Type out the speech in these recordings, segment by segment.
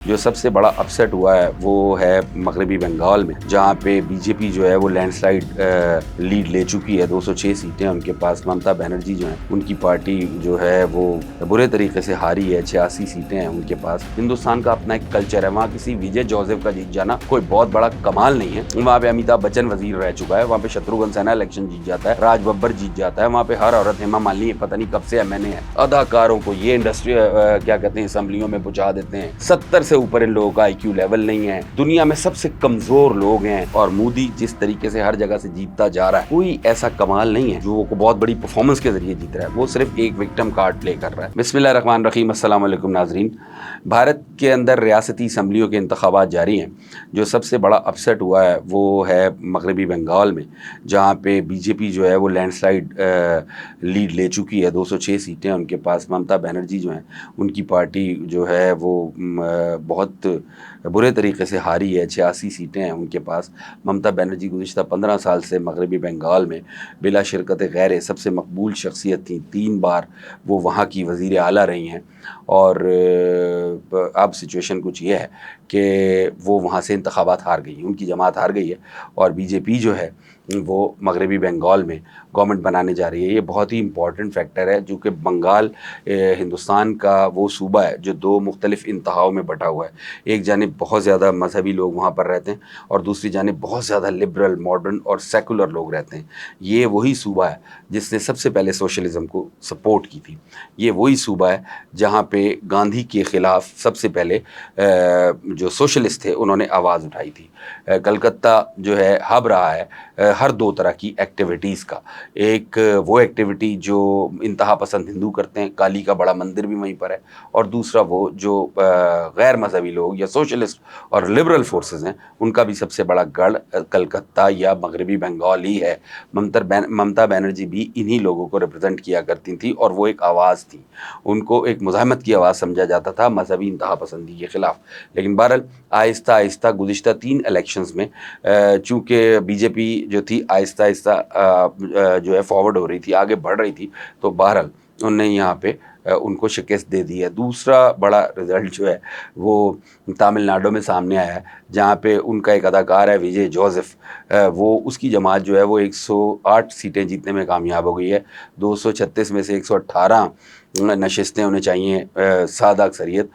جو سب سے بڑا اپسیٹ ہوا ہے وہ ہے مغربی بنگال میں، جہاں پہ بی جے پی جو ہے وہ لینڈ سلائیڈ لیڈ لے چکی ہے۔ 206 سیٹیں ان کے پاس۔ ممتا بنرجی جو ہیں ان کی پارٹی جو ہے وہ برے طریقے سے ہاری ہے۔ 86 سیٹیں ہیں ان کے پاس۔ ہندوستان کا اپنا ایک کلچر ہے، وہاں کسی وجے جوزف کا جیت جانا کوئی بہت بڑا کمال نہیں ہے۔ وہاں پہ امیتابھ بچن وزیر رہ چکا ہے، وہاں پہ شتروگھن سنہا الیکشن جیت جاتا ہے، راج ببر جیت جاتا ہے، وہاں پہ ہر عورت ہیما مالنی پتہ نہیں کب سے ایم این اے ہے۔ اداکاروں کو یہ انڈسٹری کیا کہتے ہیں اسمبلیوں میں پہنچا دیتے ہیں۔ 70 سے اوپر ان لوگوں کا آئی کیو لیول نہیں ہے، دنیا میں سب سے کمزور لوگ ہیں، اور مودی جس طریقے سے ہر جگہ سے جیتتا جا رہا ہے، کوئی ایسا کمال نہیں ہے جو وہ بہت بڑی پرفارمنس کے ذریعے جیت رہا ہے، وہ صرف ایک وکٹم کارڈ پلے کر رہا ہے۔ بسم اللہ الرحمن الرحیم۔ السلام علیکم ناظرین۔ بھارت کے اندر ریاستی اسمبلیوں کے انتخابات جاری ہیں۔ جو سب سے بڑا اپسیٹ ہوا ہے وہ ہے مغربی بنگال میں، جہاں پہ بی جے پی جو ہے وہ لینڈ سلائیڈ لیڈ لے چکی ہے۔ 206 سیٹیں ان کے پاس۔ ممتا بنرجی جو ہیں ان کی پارٹی جو ہے وہ بہت برے طریقے سے ہاری ہے۔ 86 سیٹیں ہیں ان کے پاس۔ ممتا بنرجی گزشتہ 15 سال سے مغربی بنگال میں بلا شرکت غیر سب سے مقبول شخصیت تھیں۔ 3 بار وہ وہاں کی وزیر اعلیٰ رہی ہیں، اور اب سچویشن کچھ یہ ہے کہ وہ وہاں سے انتخابات ہار گئی ہیں، ان کی جماعت ہار گئی ہے، اور بی جے پی جو ہے وہ مغربی بنگال میں گورنمنٹ بنانے جا رہی ہے۔ یہ بہت ہی امپورٹنٹ فیکٹر ہے، جو کہ بنگال ہندوستان کا وہ صوبہ ہے جو 2 مختلف انتہاؤں میں بٹا ہوا ہے۔ ایک جانب بہت زیادہ مذہبی لوگ وہاں پر رہتے ہیں، اور دوسری جانب بہت زیادہ لبرل، ماڈرن اور سیکولر لوگ رہتے ہیں۔ یہ وہی صوبہ ہے جس نے سب سے پہلے سوشلزم کو سپورٹ کی تھی۔ یہ وہی صوبہ ہے جہاں پہ گاندھی کے خلاف سب سے پہلے جو سوشلسٹ تھے انہوں نے آواز اٹھائی تھی۔ کلکتہ جو ہے ہب رہا ہے ہر 2 طرح کی ایکٹیویٹیز کا۔ ایک وہ ایکٹیویٹی جو انتہا پسند ہندو کرتے ہیں، کالی کا بڑا مندر بھی وہیں پر ہے، اور دوسرا وہ جو غیر مذہبی لوگ یا سوشلسٹ اور لبرل فورسز ہیں ان کا بھی سب سے بڑا گڑھ کلکتہ یا مغربی بنگال ہی ہے۔ ممتا بنرجی بھی انہی لوگوں کو ریپرزینٹ کیا کرتی تھی، اور وہ ایک آواز تھی، ان کو ایک مزاحمت کی آواز سمجھا جاتا تھا مذہبی انتہا پسندی کے خلاف۔ لیکن بہرحال آہستہ آہستہ گزشتہ 3 الیکشنز میں چونکہ بی جے پی جو تھی آہستہ آہستہ جو ہے فارورڈ ہو رہی تھی، آگے بڑھ رہی تھی، تو بہرحال انہوں نے یہاں پہ ان کو شکست دے دی ہے۔ دوسرا بڑا رزلٹ جو ہے وہ تامل ناڈو میں سامنے آیا ہے، جہاں پہ ان کا ایک اداکار ہے وجے جوزف، وہ اس کی جماعت جو ہے وہ 108 سیٹیں جیتنے میں کامیاب ہو گئی ہے۔ 236 میں سے 118 نشستیں انہیں چاہیے سادہ اکثریت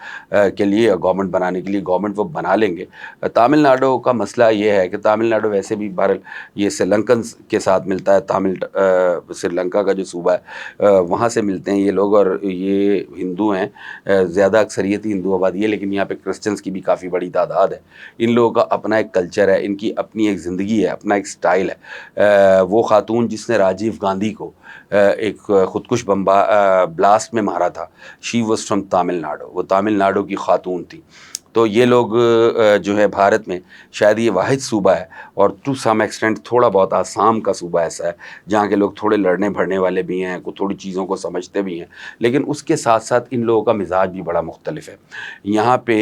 کے لیے گورنمنٹ بنانے کے لیے۔ گورنمنٹ وہ بنا لیں گے۔ تامل ناڈو کا مسئلہ یہ ہے کہ تامل ناڈو ویسے بھی بہرحال یہ سری لنکنز کے ساتھ ملتا ہے، سری لنکا کا جو صوبہ ہے وہاں سے ملتے ہیں یہ لوگ، اور یہ ہندو ہیں، زیادہ اکثریتی ہندو آبادی ہے، لیکن یہاں پہ کرسچنز کی بھی کافی بڑی تعداد ہے۔ ان لوگوں کا اپنا ایک کلچر ہے، ان کی اپنی ایک زندگی ہے، اپنا ایک سٹائل ہے۔ وہ خاتون جس نے راجیو گاندھی کو ایک خودکش بلاسٹ میں مارا تھا، she was from Tamil Nadu, وہ تامل ناڈو کی خاتون تھی۔ تو یہ لوگ جو ہے بھارت میں شاید یہ واحد صوبہ ہے، اور ٹو سم ایکسٹینٹ تھوڑا بہت آسام کا صوبہ ایسا ہے جہاں کے لوگ تھوڑے لڑنے بھڑنے والے بھی ہیں، تھوڑی چیزوں کو سمجھتے بھی ہیں، لیکن اس کے ساتھ ساتھ ان لوگوں کا مزاج بھی بڑا مختلف ہے۔ یہاں پہ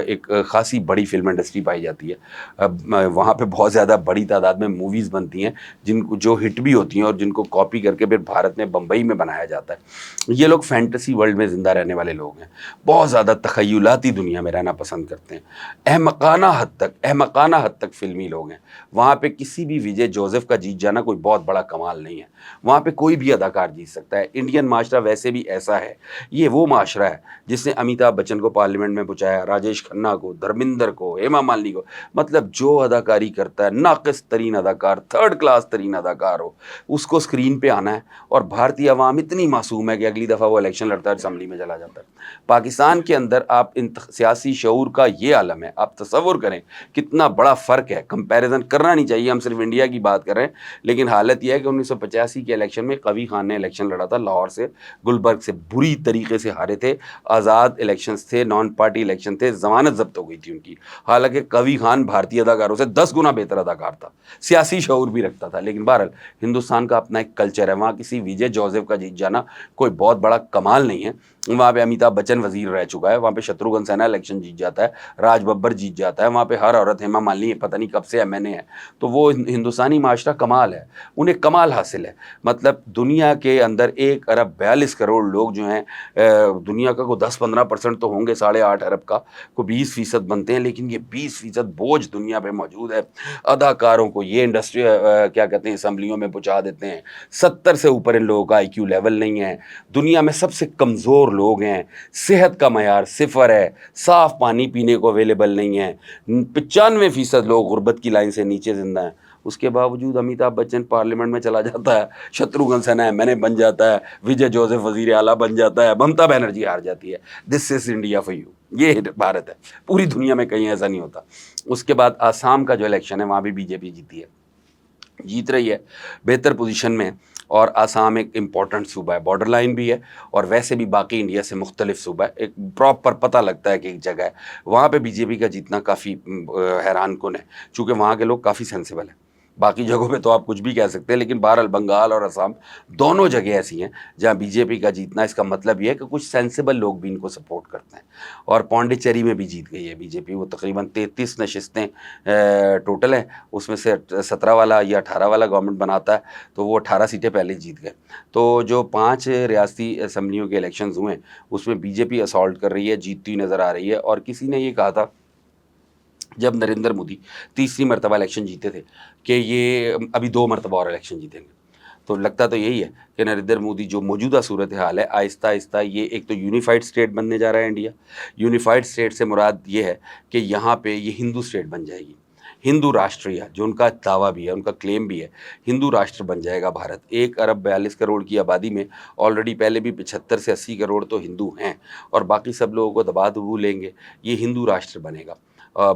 ایک خاصی بڑی فلم انڈسٹری پائی جاتی ہے، وہاں پہ بہت زیادہ بڑی تعداد میں موویز بنتی ہیں جن کو جو ہٹ بھی ہوتی ہیں، اور جن کو کاپی کر کے پھر بھارت میں بمبئی میں بنایا جاتا ہے۔ یہ لوگ فینٹیسی ورلڈ میں زندہ رہنے والے لوگ ہیں، بہت زیادہ تخیلاتی دنیا میں رہنا پسند کرتے ہیں، احمقانہ حد تک فلمی لوگ ہیں۔ وہاں پہ کسی بھی وجے جوزف کا جیت جانا کوئی بہت بڑا کمال نہیں ہے، وہاں پہ کوئی بھی اداکار جیت سکتا ہے۔ انڈین معاشرہ ویسے بھی ایسا ہے، یہ وہ معاشرہ ہے جس نے امیتابھ بچن کو پارلیمنٹ میں پہنچایا، راجیش کھنہ کو، دھرمیندر کو، ہیما مالنی کو، مطلب جو اداکاری کرتا ہے ناقص ترین اداکار، 3rd کلاس ترین اداکار ہو، اس کو اسکرین پہ آنا ہے، اور بھارتی عوام اتنی معصوم ہے کہ اگلی دفعہ وہ الیکشن لڑتا ہے، اسمبلی میں چلا جاتا ہے۔ پاکستان کے اندر آپ سیاسی شعور کا یہ عالم ہے، آپ تصور کریں کتنا بڑا فرق ہے۔ کمپیریزن کرنا نہیں چاہیے، ہم صرف انڈیا کی بات کر رہے ہیں، لیکن حالت یہ ہے کہ 1985 کے الیکشن میں قوی خان نے الیکشن لڑا تھا لاہور سے، گلبرگ سے بری طریقے سے ہارے تھے، آزاد الیکشنز تھے، نان پارٹی الیکشن تھے، ضمانت ضبط ہو گئی تھی ان کی، حالانکہ قوی خان بھارتی اداکاروں سے 10 گنا بہتر اداکار تھا، سیاسی شعور بھی رکھتا تھا۔ لیکن بہرحال ہندوستان کا اپنا ایک کلچر ہے، وہاں کسی وجے جوزف کا جیت جانا کوئی بہت بڑا کمال نہیں ہے۔ وہاں پہ امیتابھ بچن وزیر رہ چکا ہے, وہاں پہ شتروگھن سنہا الیکشن جیت جاتا ہے, راج ببر جیت جاتا ہے, وہاں پہ ہر عورت, ہیما مالنی پتہ نہیں کب سے MNA ہے. تو وہ ہندوستانی معاشرہ کمال ہے, انہیں کمال حاصل ہے. مطلب دنیا کے اندر 1 ارب 42 کروڑ لوگ جو ہیں, دنیا کا کوئی 10-15% تو ہوں گے, 8.5 ارب کا کوئی 20% بنتے ہیں, لیکن یہ 20% بوجھ دنیا پہ موجود ہے. اداکاروں کو یہ انڈسٹری کیا کہتے ہیں اسمبلیوں میں پہنچا دیتے ہیں, 70 سے اوپر ان لوگوں کا IQ لیول نہیں ہے, دنیا میں سب سے کمزور لوگ ہیں, صحت کا معیار 0 ہے, صاف پانی پینے کو اویلیبل نہیں ہے, 95% لوگ غربت کی لائن سے نیچے زندہ ہیں. اس کے باوجود امیتابھ بچن پارلیمنٹ میں چلا جاتا ہے, شتروگھن سنہا MNA بن جاتا ہے, وجے جوزف وزیر اعلیٰ بن جاتا ہے, ممتا بنرجی ہار جاتی ہے. دس از انڈیا فار یو. یہ بھارت ہے, پوری دنیا میں کہیں ایسا نہیں ہوتا. اس کے بعد آسام کا جو الیکشن ہے وہاں بھی BJP جیتی ہے, جیت رہی ہے بہتر پوزیشن میں. اور آسام ایک امپورٹنٹ صوبہ ہے, بارڈر لائن بھی ہے, اور ویسے بھی باقی انڈیا سے مختلف صوبہ ہے, ایک پراپر پتہ لگتا ہے کہ ایک جگہ ہے. وہاں پہ BJP کا جیتنا کافی حیران کن ہے, چونکہ وہاں کے لوگ کافی سینسیبل ہیں. باقی جگہوں پہ تو آپ کچھ بھی کہہ سکتے ہیں, لیکن بہرحال بنگال اور آسام دونوں جگہ ایسی ہیں جہاں BJP کا جیتنا, اس کا مطلب یہ ہے کہ کچھ سینسیبل لوگ بھی ان کو سپورٹ کرتے ہیں. اور پونڈیچری میں بھی جیت گئی ہے BJP, وہ تقریباً 33 نشستیں ٹوٹل ہیں, اس میں سے 17 والا یا 18 والا گورنمنٹ بناتا ہے, تو وہ 18 سیٹیں پہلے جیت گئے. تو جو 5 ریاستی اسمبلیوں کے الیکشنز ہوئے ہیں اس میں BJP اسالٹ کر رہی ہے, جیتتی نظر آ رہی ہے. اور کسی نے یہ کہا تھا جب نریندر مودی تیسری مرتبہ الیکشن جیتے تھے کہ یہ ابھی 2 مرتبہ اور الیکشن جیتیں گے, تو لگتا تو یہی ہے کہ نریندر مودی جو موجودہ صورتحال ہے آہستہ آہستہ یہ ایک تو یونیفائڈ اسٹیٹ بننے جا رہا ہے انڈیا. یونیفائڈ اسٹیٹ سے مراد یہ ہے کہ یہاں پہ یہ ہندو اسٹیٹ بن جائے گی, ہندو راشٹریہ جو ان کا دعویٰ بھی ہے, ان کا کلیم بھی ہے, ہندو راشٹر بن جائے گا بھارت. 1 ارب 42 کروڑ کی آبادی میں آلریڈی پہلے بھی 75 سے 80 کروڑ تو ہندو ہیں, اور باقی سب لوگوں کو دبا دبو لیں گے, یہ ہندو راشٹر بنے گا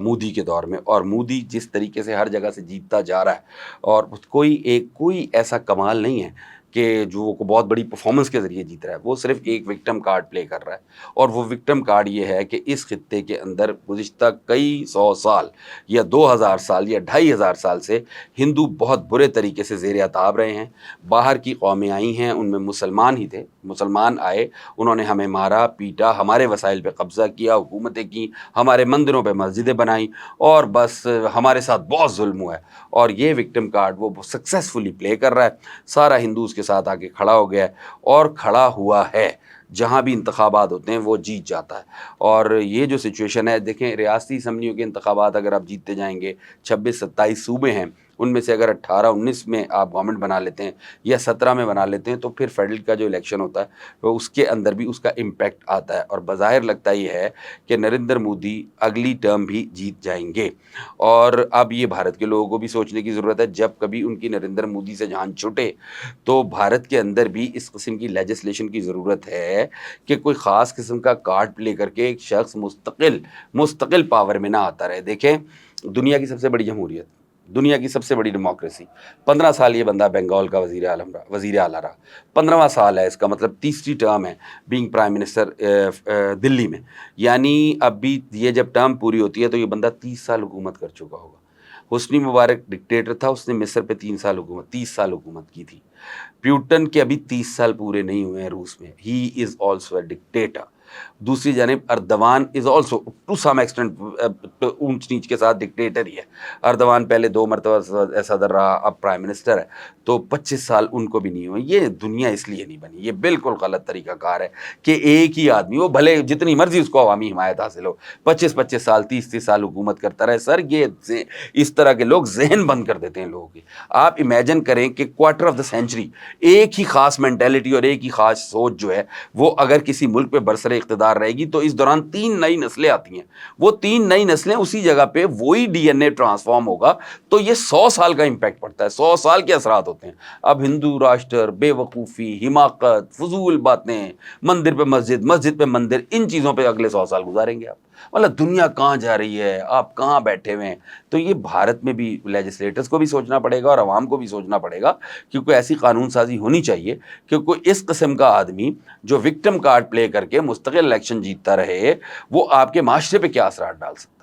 مودی کے دور میں. اور مودی جس طریقے سے ہر جگہ سے جیتتا جا رہا ہے, اور کوئی ایسا کمال نہیں ہے کہ جو بہت بڑی پرفارمنس کے ذریعے جیت رہا ہے, وہ صرف ایک وکٹم کارڈ پلے کر رہا ہے. اور وہ وکٹم کارڈ یہ ہے کہ اس خطے کے اندر گزشتہ کئی 100 سال یا 2000 سال یا 2500 سال سے ہندو بہت برے طریقے سے زیر عتاب رہے ہیں. باہر کی قومیں آئی ہیں, ان میں مسلمان ہی تھے, مسلمان آئے, انہوں نے ہمیں مارا پیٹا, ہمارے وسائل پہ قبضہ کیا, حکومتیں کی, ہمارے مندروں پہ مسجدیں بنائیں, اور بس ہمارے ساتھ بہت ظلم ہوا ہے. اور یہ وکٹم کارڈ وہ سکسیسفلی پلے کر رہا ہے. سارا ہندو اس کے ساتھ آ کے کھڑا ہو گیا ہے, اور کھڑا ہوا ہے. جہاں بھی انتخابات ہوتے ہیں وہ جیت جاتا ہے. اور یہ جو سچویشن ہے, دیکھیں ریاستی اسمبلیوں کے انتخابات اگر آپ جیتتے جائیں گے, 26-27 صوبے ہیں, ان میں سے اگر 18-19 میں آپ گورنمنٹ بنا لیتے ہیں یا 17 میں بنا لیتے ہیں, تو پھر فیڈرل کا جو الیکشن ہوتا ہے تو اس کے اندر بھی اس کا امپیکٹ آتا ہے. اور بظاہر لگتا یہ ہے کہ نریندر مودی اگلی ٹرم بھی جیت جائیں گے. اور اب یہ بھارت کے لوگوں کو بھی سوچنے کی ضرورت ہے, جب کبھی ان کی نریندر مودی سے جان چھوٹے تو بھارت کے اندر بھی اس قسم کی لیجسلیشن کی ضرورت ہے کہ کوئی خاص قسم کا کارڈ پلے کر کے ایک شخص مستقل پاور میں نہ آتا رہے. دیکھیں دنیا کی سب سے بڑی جمہوریت, دنیا کی سب سے بڑی ڈیموکریسی, 15 سال یہ بندہ بنگال کا وزیر اعلیٰ رہا, 15واں سال ہے اس کا, مطلب تیسری ٹرم ہے بینگ پرائم منسٹر دلی میں. یعنی اب بھی یہ جب ٹرم پوری ہوتی ہے تو یہ بندہ 30 سال حکومت کر چکا ہوگا. حسنی مبارک ڈکٹیٹر تھا, اس نے مصر پہ 30 سال حکومت کی تھی. پیوٹن کے ابھی 30 سال پورے نہیں ہوئے ہیں روس میں, ہی از آلسو اے ڈکٹیٹر. دوسری جانب Erdogan is also to some extent اونچ نیچ کے ساتھ ڈکٹیٹر ہی ہے. اردوان پہلے 2 مرتبہ صدر رہا, اب پرائم منسٹر ہے, تو 25 سال ان کو بھی نہیں ہوئے. یہ دنیا اس لیے نہیں بنی, یہ بالکل غلط طریقہ کار ہے کہ ایک ہی آدمی, وہ بھلے جتنی مرضی اس کو عوامی حمایت حاصل ہو, 25 سال 30 سال حکومت کرتا رہے. سر یہ اس طرح کے لوگ ذہن بند کر دیتے ہیں لوگوں کی. آپ امیجن کریں کہ کوارٹر آف دا سینچری ایک ہی خاص مینٹیلٹی اور ایک ہی خاص سوچ جو ہے وہ اگر کسی ملک پہ برسر اقتدار رہے گی, تو اس دوران 3 نئی نسلیں آتی ہیں, وہ 3 نئی نسلیں اسی جگہ پہ وہی DNA ٹرانسفارم ہوگا, تو یہ 100 سال کا امپیکٹ پڑتا ہے, 100 سال کے اثرات ہوتے ہیں. اب ہندو راشٹر, بے وقوفی, حماقت, فضول باتیں, مندر پہ مسجد, مسجد پہ مندر, ان چیزوں پہ اگلے 100 سال گزاریں گے آپ. مطلب دنیا کہاں جا رہی ہے, آپ کہاں بیٹھے ہوئے ہیں. تو یہ بھارت میں بھی لیجسلیٹرز کو بھی سوچنا پڑے گا اور عوام کو بھی سوچنا پڑے گا, کیونکہ ایسی قانون سازی ہونی چاہیے کہ کوئی اس قسم کا آدمی جو وکٹم کارڈ پلے کر کے مستقل الیکشن جیتتا رہے, وہ آپ کے معاشرے پہ کیا اثرات ڈال سکتا ہے.